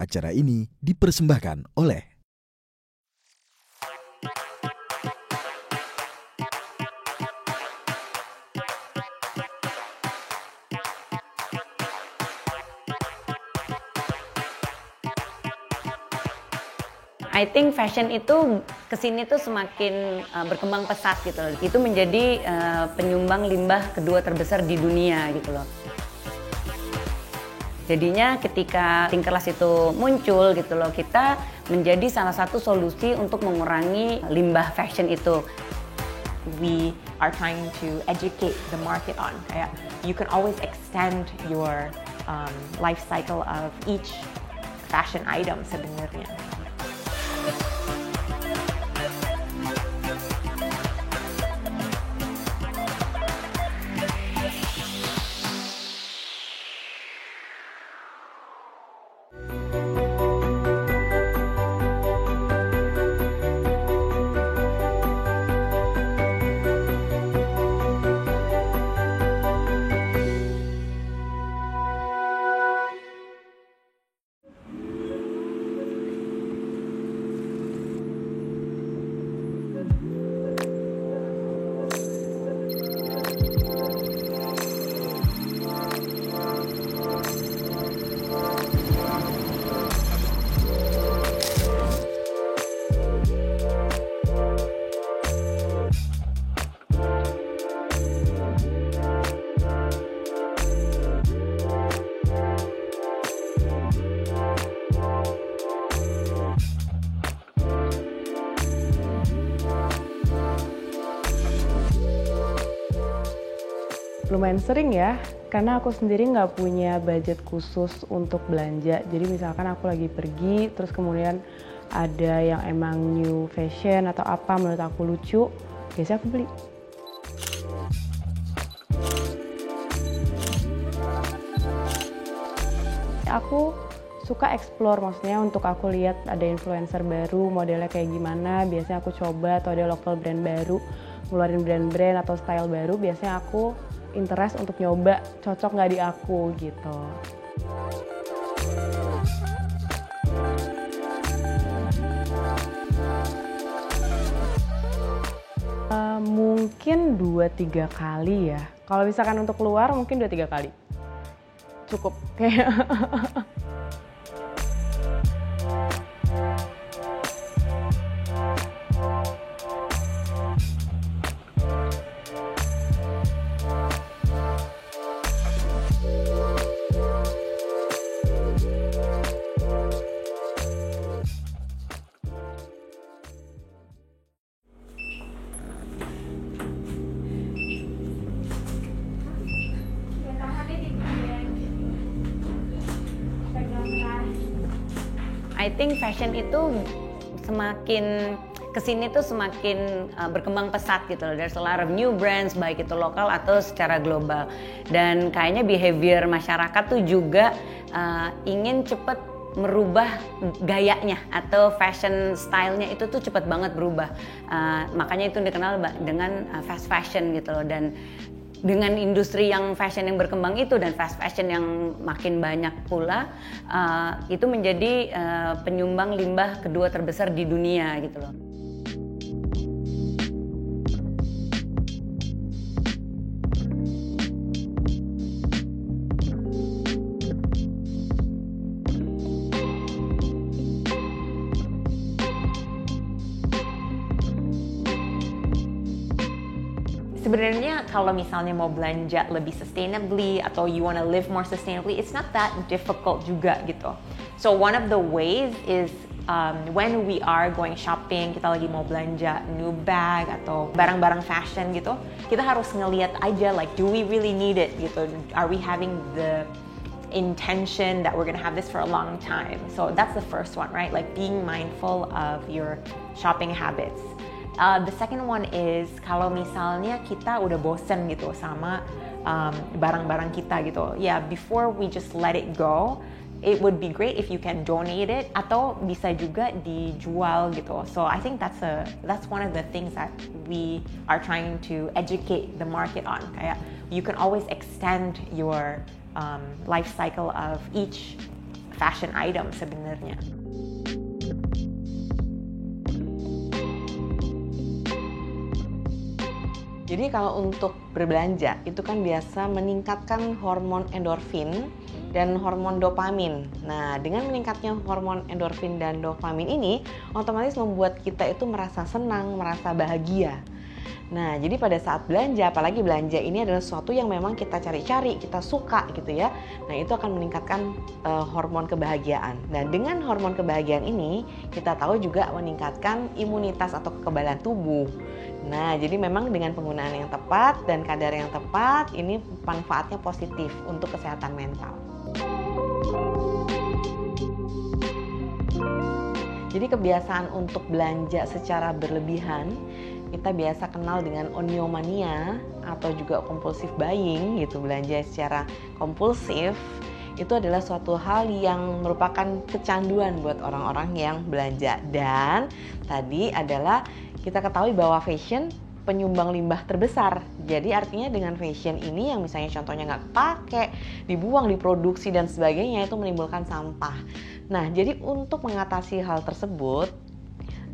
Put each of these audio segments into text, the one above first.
Acara ini dipersembahkan oleh I think fashion itu kesini tuh semakin berkembang pesat gitu loh. Itu menjadi penyumbang limbah kedua terbesar di dunia gitu loh. Jadinya ketika Tinkerlust itu muncul gitu loh, kita menjadi salah satu solusi untuk mengurangi limbah fashion itu. We are trying to educate the market on kayak you can always extend your life cycle of each fashion item sebenarnya. Lumayan sering ya, karena aku sendiri nggak punya budget khusus untuk belanja. Jadi misalkan aku lagi pergi, terus kemudian ada yang emang new fashion atau apa menurut aku lucu, biasanya aku beli. Aku suka explore, maksudnya untuk aku lihat ada influencer baru, modelnya kayak gimana, biasanya aku coba, atau ada local brand baru, ngeluarin brand-brand atau style baru, biasanya aku interest untuk nyoba cocok nggak di aku gitu. Mungkin 2-3 kali ya. Kalau misalkan untuk keluar mungkin 2-3 kali. Cukup kayak I think fashion itu semakin kesini tuh semakin berkembang pesat gitu loh. There's a lot of new brands, baik itu lokal atau secara global. Dan kayaknya behavior masyarakat tuh juga ingin cepet merubah gayanya atau fashion stylenya itu tuh cepet banget berubah. Makanya itu dikenal dengan fast fashion gitu loh. Dan dengan industri yang fashion yang berkembang itu dan fast fashion yang makin banyak pula, itu menjadi penyumbang limbah kedua terbesar di dunia gitu loh. Sebenarnya kalau misalnya mau belanja lebih sustainably atau you wanna live more sustainably, it's not that difficult juga gitu. So one of the ways is when we are going shopping, kita lagi mau belanja new bag atau barang-barang fashion gitu, kita harus ngelihat aja like do we really need it gitu. Are we having the intention that we're gonna have this for a long time? So that's the first one, right? Like being mindful of your shopping habits. The second one is kalau misalnya kita udah bosen gitu sama barang-barang kita gitu, before we just let it go, it would be great if you can donate it atau bisa juga dijual gitu. So I think that's one of the things that we are trying to educate the market on. Kayak you can always extend your life cycle of each fashion item sebenarnya. Jadi kalau untuk berbelanja itu kan biasa meningkatkan hormon endorfin dan hormon dopamin. Nah, dengan meningkatnya hormon endorfin dan dopamin ini otomatis membuat kita itu merasa senang, merasa bahagia. Nah, jadi pada saat belanja, apalagi belanja ini adalah sesuatu yang memang kita cari-cari, kita suka gitu ya. Nah, itu akan meningkatkan hormon kebahagiaan. Dan dengan hormon kebahagiaan ini, kita tahu juga meningkatkan imunitas atau kekebalan tubuh. Nah, jadi memang dengan penggunaan yang tepat dan kadar yang tepat, ini manfaatnya positif untuk kesehatan mental. Jadi kebiasaan untuk belanja secara berlebihan, kita biasa kenal dengan oniomania atau juga compulsive buying gitu, belanja secara kompulsif. Itu adalah suatu hal yang merupakan kecanduan buat orang-orang yang belanja. Dan tadi adalah kita ketahui bahwa fashion penyumbang limbah terbesar. Jadi artinya dengan fashion ini yang misalnya contohnya nggak pakai, dibuang, diproduksi dan sebagainya, itu menimbulkan sampah. Nah, jadi untuk mengatasi hal tersebut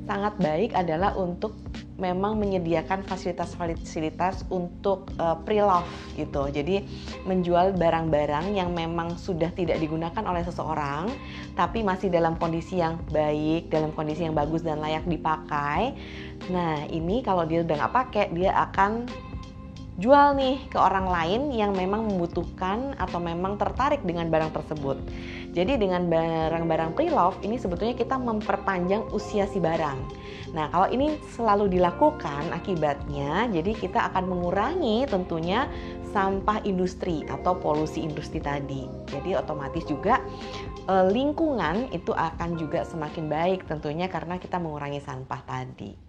sangat baik adalah untuk memang menyediakan fasilitas-fasilitas untuk pre-love gitu. Jadi menjual barang-barang yang memang sudah tidak digunakan oleh seseorang tapi masih dalam kondisi yang baik, dalam kondisi yang bagus dan layak dipakai. Nah, ini kalau dia udah nggak pakai, dia akan jual nih ke orang lain yang memang membutuhkan atau memang tertarik dengan barang tersebut. Jadi dengan barang-barang pre-love ini sebetulnya kita memperpanjang usia si barang. Nah, kalau ini selalu dilakukan akibatnya, jadi kita akan mengurangi tentunya sampah industri atau polusi industri tadi. Jadi otomatis juga lingkungan itu akan juga semakin baik tentunya karena kita mengurangi sampah tadi.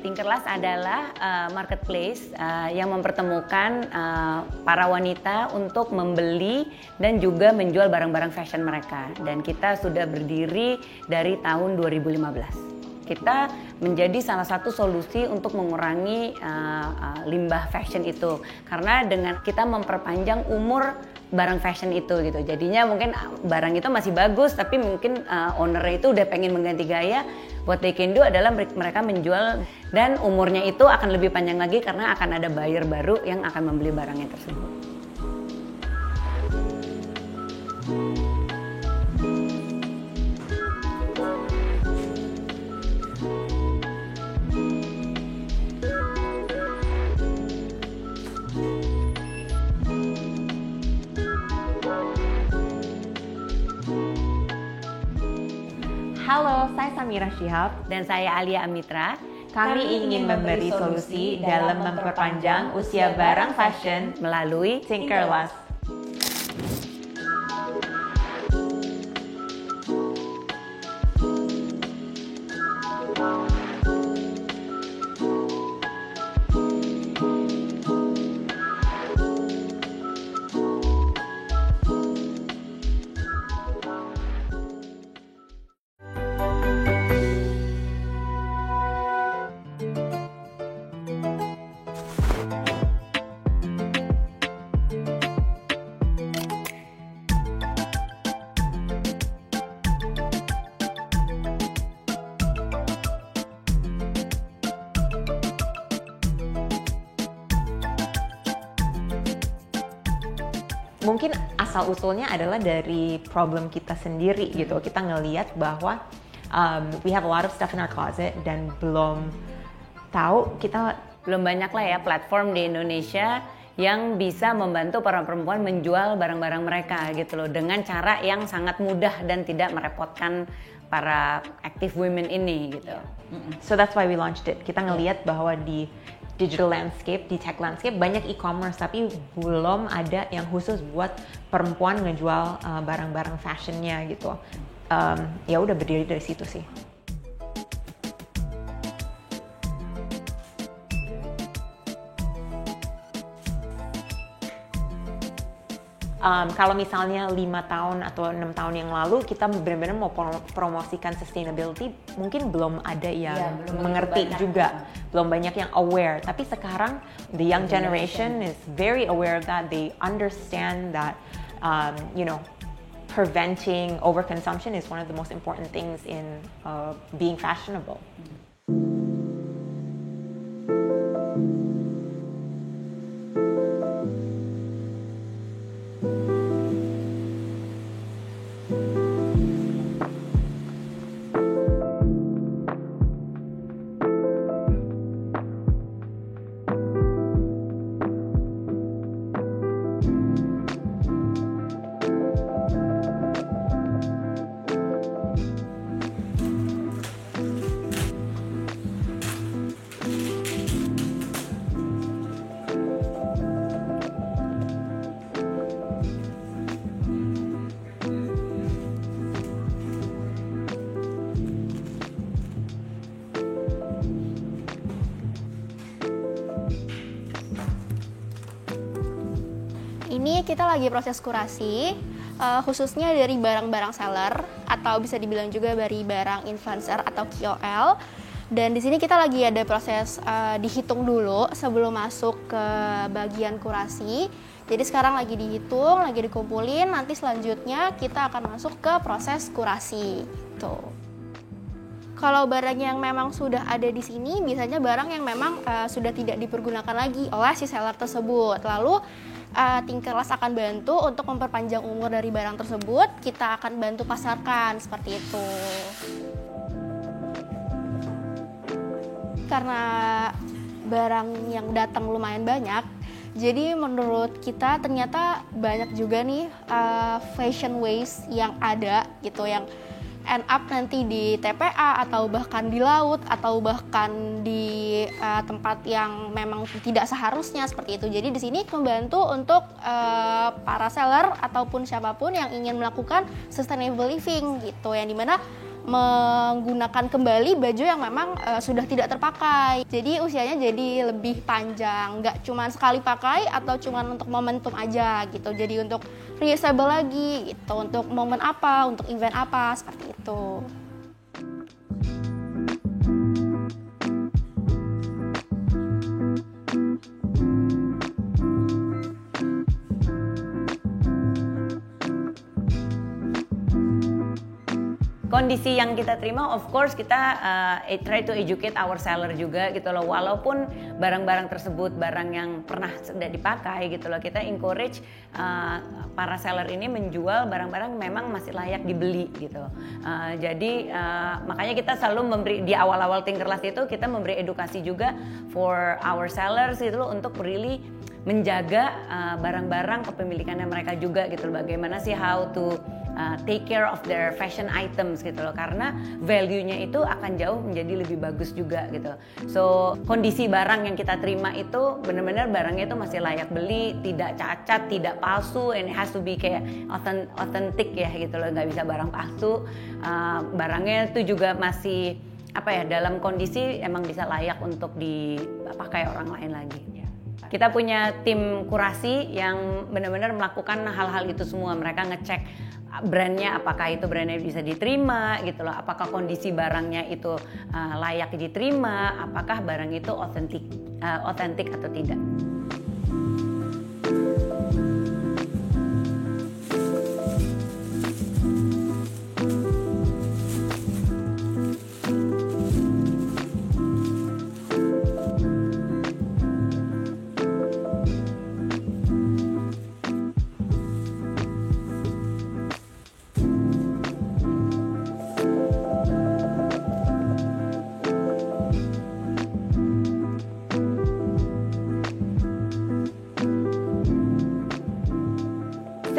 Tinkerlust adalah marketplace yang mempertemukan para wanita untuk membeli dan juga menjual barang-barang fashion mereka. Dan kita sudah berdiri dari tahun 2015. Kita menjadi salah satu solusi untuk mengurangi limbah fashion itu. Karena dengan kita memperpanjang umur barang fashion itu gitu. Jadinya mungkin barang itu masih bagus tapi mungkin ownernya itu udah pengen mengganti gaya. What they can do adalah mereka menjual dan umurnya itu akan lebih panjang lagi karena akan ada buyer baru yang akan membeli barangnya tersebut. Halo, saya Samira Shihab. Dan saya Alia Amitra. Kami ingin memberi solusi dalam memperpanjang usia barang fashion melalui Tinkerlust. Mungkin asal-usulnya adalah dari problem kita sendiri gitu. Kita ngelihat bahwa we have a lot of stuff in our closet dan belum banyak lah ya platform di Indonesia yang bisa membantu para perempuan menjual barang-barang mereka gitu loh dengan cara yang sangat mudah dan tidak merepotkan para active women ini gitu. So that's why we launched it. Kita ngelihat bahwa di digital landscape, di tech landscape banyak e-commerce tapi belum ada yang khusus buat perempuan ngejual barang-barang fashionnya gitu. Ya udah berdiri dari situ sih. Kalau misalnya 5 tahun atau 6 tahun yang lalu kita benar-benar mau promosikan sustainability, mungkin belum ada yang mengerti juga belum banyak yang aware. Tapi sekarang the young generation is very aware of that. They understand that, preventing overconsumption is one of the most important things in being fashionable. Ini kita lagi proses kurasi, khususnya dari barang-barang seller atau bisa dibilang juga dari barang influencer atau KOL. Dan di sini kita lagi ada proses dihitung dulu sebelum masuk ke bagian kurasi. Jadi sekarang lagi dihitung, lagi dikumpulin, nanti selanjutnya kita akan masuk ke proses kurasi. Tuh. Kalau barang yang memang sudah ada di sini, biasanya barang yang memang sudah tidak dipergunakan lagi oleh si seller tersebut. Lalu Tinkerlust akan bantu untuk memperpanjang umur dari barang tersebut. Kita akan bantu pasarkan seperti itu. Karena barang yang datang lumayan banyak, jadi menurut kita ternyata banyak juga nih fashion waste yang ada gitu, yang end up nanti di TPA atau bahkan di laut atau bahkan di tempat yang memang tidak seharusnya seperti itu. Jadi di sini membantu untuk para seller ataupun siapapun yang ingin melakukan sustainable living gitu, yang dimana menggunakan kembali baju yang memang sudah tidak terpakai. Jadi usianya jadi lebih panjang, nggak cuma sekali pakai atau cuma untuk momentum aja gitu. Jadi untuk reusable lagi gitu, untuk momen apa, untuk event apa, seperti itu. Kondisi yang kita terima, of course kita try to educate our seller juga gitu loh. Walaupun barang-barang tersebut barang yang pernah sudah dipakai gitu loh, kita encourage para seller ini menjual barang-barang memang masih layak dibeli gitu. Jadi makanya kita selalu memberi di awal-awal Tinkerlust itu kita memberi edukasi juga for our sellers gitu loh, untuk really menjaga barang-barang kepemilikannya mereka juga gitu loh. Bagaimana sih how to take care of their fashion items gitu loh, karena value-nya itu akan jauh menjadi lebih bagus juga gitu. So kondisi barang yang kita terima itu benar-benar barangnya itu masih layak beli, tidak cacat, tidak palsu, and it has to be kayak authentic ya gitu loh, nggak bisa barang palsu. Barangnya itu juga masih dalam kondisi emang bisa layak untuk dipakai orang lain lagi. Kita punya tim kurasi yang benar-benar melakukan hal-hal itu semua. Mereka ngecek brandnya, apakah itu brandnya bisa diterima gitu loh, apakah kondisi barangnya itu layak diterima, apakah barang itu otentik atau tidak.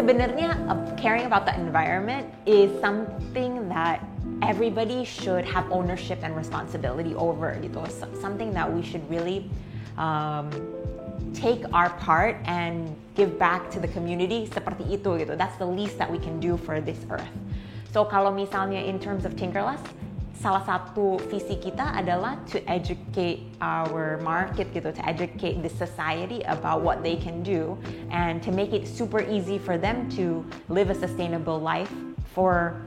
Sebenarnya caring about the environment is something that everybody should have ownership and responsibility over gitu. Something that we should really take our part and give back to the community seperti itu gitu. That's the least that we can do for this earth. So kalau misalnya in terms of Tinkerlust, salah satu visi kita adalah to educate our market gitu, to educate the society about what they can do and to make it super easy for them to live a sustainable life for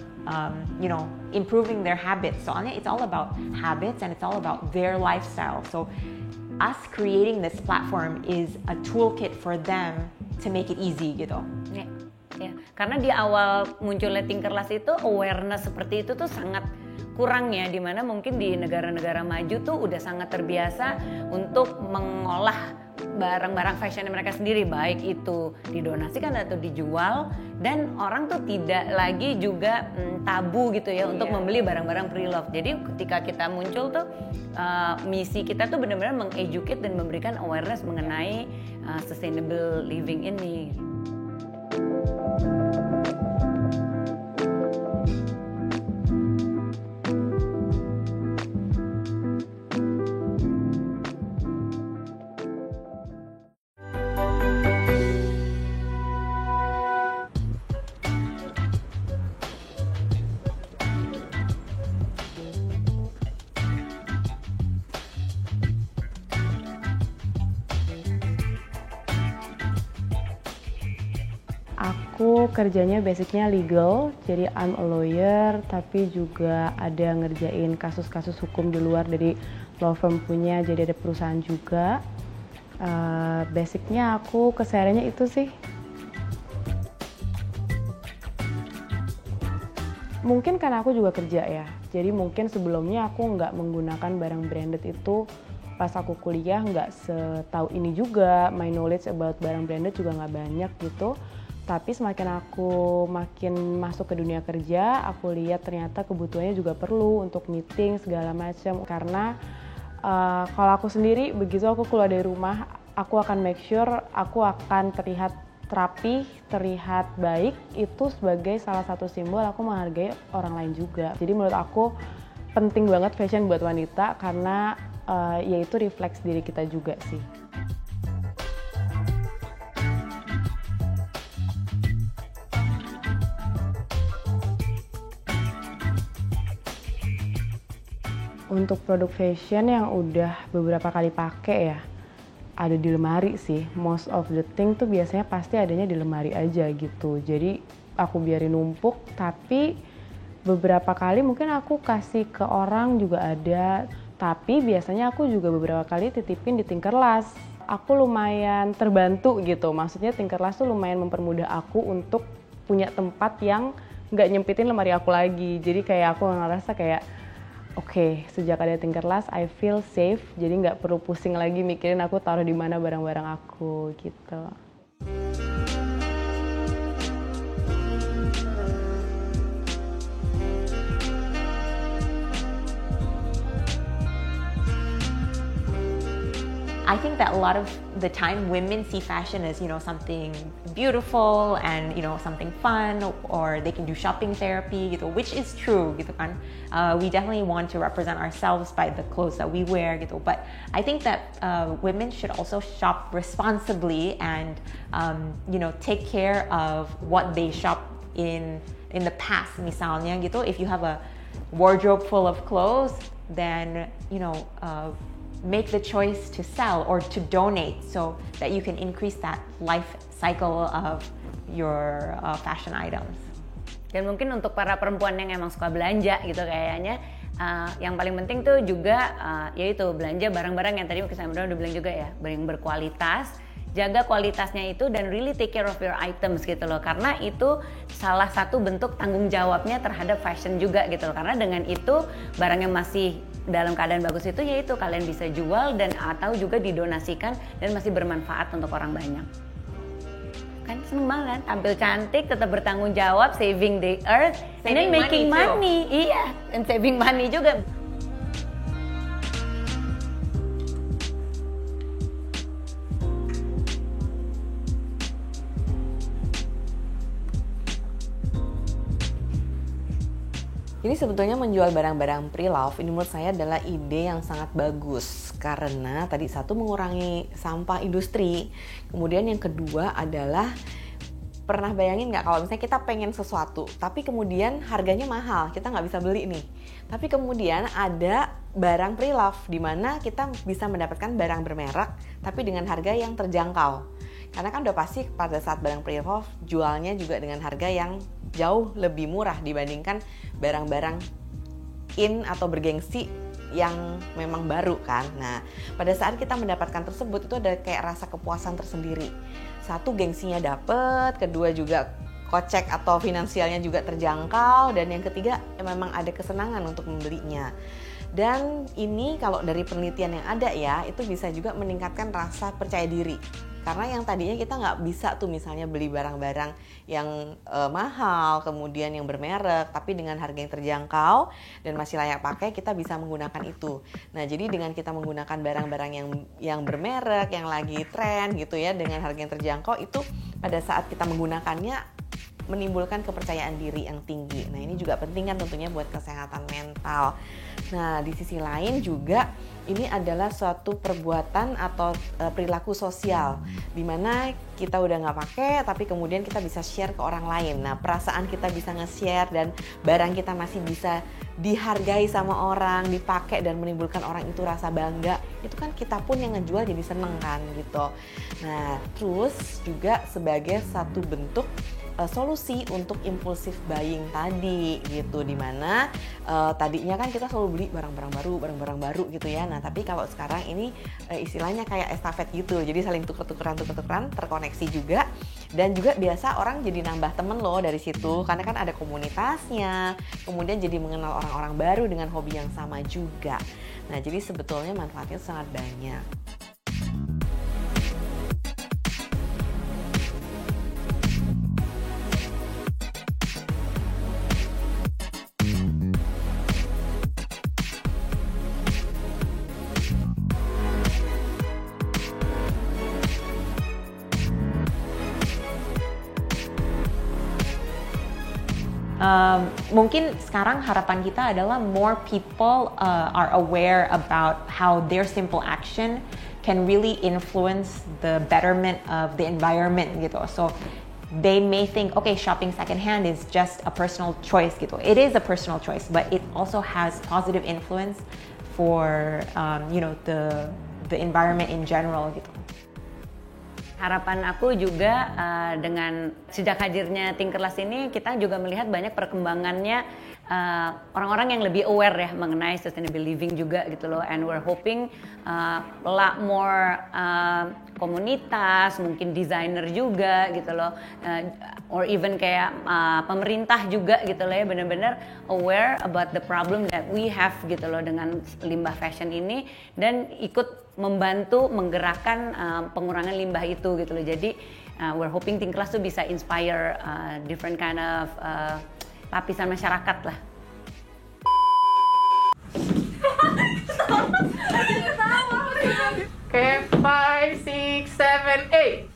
improving their habits. Soalnya it's all about habits and it's all about their lifestyle. So us creating this platform is a toolkit for them to make it easy gitu. Ya, karena di awal munculnya Tinkerlust itu awareness seperti itu tuh sangat kurang ya, dimana mungkin di negara-negara maju tuh udah sangat terbiasa untuk mengolah barang-barang fashion mereka sendiri, baik itu didonasikan atau dijual, dan orang tuh tidak lagi juga tabu gitu ya untuk membeli barang-barang pre-love. Jadi ketika kita muncul tuh misi kita tuh benar-benar mengeducate dan memberikan awareness mengenai sustainable living ini. Aku kerjanya basicnya legal, jadi I'm a lawyer, tapi juga ada ngerjain kasus-kasus hukum di luar dari law firm punya, jadi ada perusahaan juga. Basicnya aku kesehariannya itu sih. Mungkin karena aku juga kerja ya, jadi mungkin sebelumnya aku nggak menggunakan barang branded itu. Pas aku kuliah nggak setahu ini juga, my knowledge about barang branded juga nggak banyak gitu. Tapi semakin aku makin masuk ke dunia kerja, aku lihat ternyata kebutuhannya juga perlu untuk meeting segala macam. Karena kalau aku sendiri, begitu aku keluar dari rumah, aku akan make sure aku akan terlihat rapi, terlihat baik. Itu sebagai salah satu simbol aku menghargai orang lain juga. Jadi menurut aku penting banget fashion buat wanita karena ya itu refleks diri kita juga sih. Untuk produk fashion yang udah beberapa kali pakai ya, ada di lemari sih. Most of the thing tuh biasanya pasti adanya di lemari aja gitu. Jadi aku biarin numpuk, tapi beberapa kali mungkin aku kasih ke orang juga ada. Tapi biasanya aku juga beberapa kali titipin di Tinkerlust. Aku lumayan terbantu gitu, maksudnya Tinkerlust tuh lumayan mempermudah aku untuk punya tempat yang nggak nyempitin lemari aku lagi. Jadi kayak aku ngerasa kayak Oke, sejak ada Tinkerlust, I feel safe, jadi nggak perlu pusing lagi mikirin aku taruh di mana barang-barang aku gitu. I think that a lot of the time women see fashion as, something beautiful and, something fun, or they can do shopping therapy, gitu, which is true, gitu kan. We definitely want to represent ourselves by the clothes that we wear, gitu. But I think that women should also shop responsibly and, take care of what they shop in the past. Misalnya, gitu, if you have a wardrobe full of clothes, then, make the choice to sell or to donate so that you can increase that life cycle of your fashion items. Dan mungkin untuk para perempuan yang emang suka belanja gitu kayaknya yang paling penting tuh juga yaitu belanja barang-barang yang tadi saya udah bilang juga ya, yang berkualitas, jaga kualitasnya itu dan really take care of your items gitu loh, karena itu salah satu bentuk tanggung jawabnya terhadap fashion juga gitu loh, karena dengan itu barang yang masih dalam keadaan bagus itu yaitu kalian bisa jual dan atau juga didonasikan dan masih bermanfaat untuk orang banyak. Kan seneng banget, tampil cantik, tetap bertanggung jawab, saving the earth, and then making money. Iya, and saving money juga. Jadi sebetulnya menjual barang-barang pre-love ini menurut saya adalah ide yang sangat bagus karena tadi satu mengurangi sampah industri, kemudian yang kedua adalah pernah bayangin nggak kalau misalnya kita pengen sesuatu tapi kemudian harganya mahal, kita nggak bisa beli nih, tapi kemudian ada barang pre-love di mana kita bisa mendapatkan barang bermerek tapi dengan harga yang terjangkau. Karena kan udah pasti pada saat barang pre-love jualnya juga dengan harga yang jauh lebih murah dibandingkan barang-barang in atau bergengsi yang memang baru kan. Nah, pada saat kita mendapatkan tersebut itu ada kayak rasa kepuasan tersendiri. Satu, gengsinya dapet, kedua juga kocek atau finansialnya juga terjangkau, dan yang ketiga memang ada kesenangan untuk membelinya. Dan ini kalau dari penelitian yang ada ya, itu bisa juga meningkatkan rasa percaya diri. Karena yang tadinya kita nggak bisa tuh misalnya beli barang-barang yang mahal, kemudian yang bermerek, tapi dengan harga yang terjangkau dan masih layak pakai, kita bisa menggunakan itu. Nah, jadi dengan kita menggunakan barang-barang yang bermerek, yang lagi tren gitu ya, dengan harga yang terjangkau, itu pada saat kita menggunakannya menimbulkan kepercayaan diri yang tinggi. Nah, ini juga penting kan tentunya buat kesehatan mental. Nah, di sisi lain juga ini adalah suatu perbuatan atau perilaku sosial di mana kita udah nggak pakai tapi kemudian kita bisa share ke orang lain. Nah, perasaan kita bisa nge-share dan barang kita masih bisa dihargai sama orang, dipakai dan menimbulkan orang itu rasa bangga. Itu kan kita pun yang ngejual jadi seneng kan gitu. Nah, terus juga sebagai satu bentuk solusi untuk impulsif buying tadi gitu, dimana tadinya kan kita selalu beli barang-barang baru gitu ya. Nah, tapi kalau sekarang ini istilahnya kayak estafet gitu, jadi saling tuker-tukeran, terkoneksi juga, dan juga biasa orang jadi nambah temen loh dari situ karena kan ada komunitasnya, kemudian jadi mengenal orang-orang baru dengan hobi yang sama juga. Nah, jadi sebetulnya manfaatnya sangat banyak. Mungkin sekarang harapan kita adalah more people are aware about how their simple action can really influence the betterment of the environment gitu. So they may think, okay, shopping secondhand is just a personal choice gitu. It is a personal choice, but it also has positive influence for the environment in general gitu. Harapan aku juga dengan sejak hadirnya Tinkerlust ini, kita juga melihat banyak perkembangannya orang-orang yang lebih aware ya mengenai sustainable living juga gitu loh. And we're hoping a lot more komunitas, mungkin desainer juga gitu loh, or even kayak pemerintah juga gitu loh ya, benar-benar aware about the problem that we have gitu loh dengan limbah fashion ini, dan ikut membantu menggerakkan pengurangan limbah itu gitu loh. Jadi we're hoping Tinkerlust tuh bisa inspire different kind of lapisan masyarakat lah. Okay, 5, 6, 7, 8.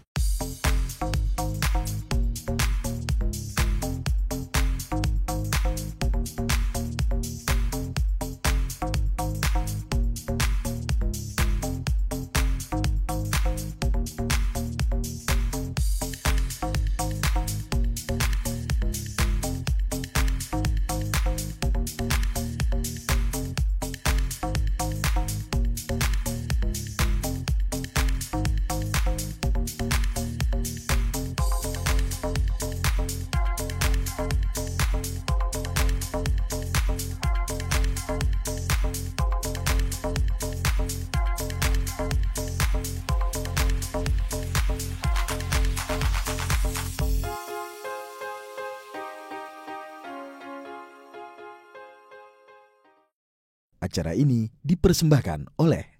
Acara ini dipersembahkan oleh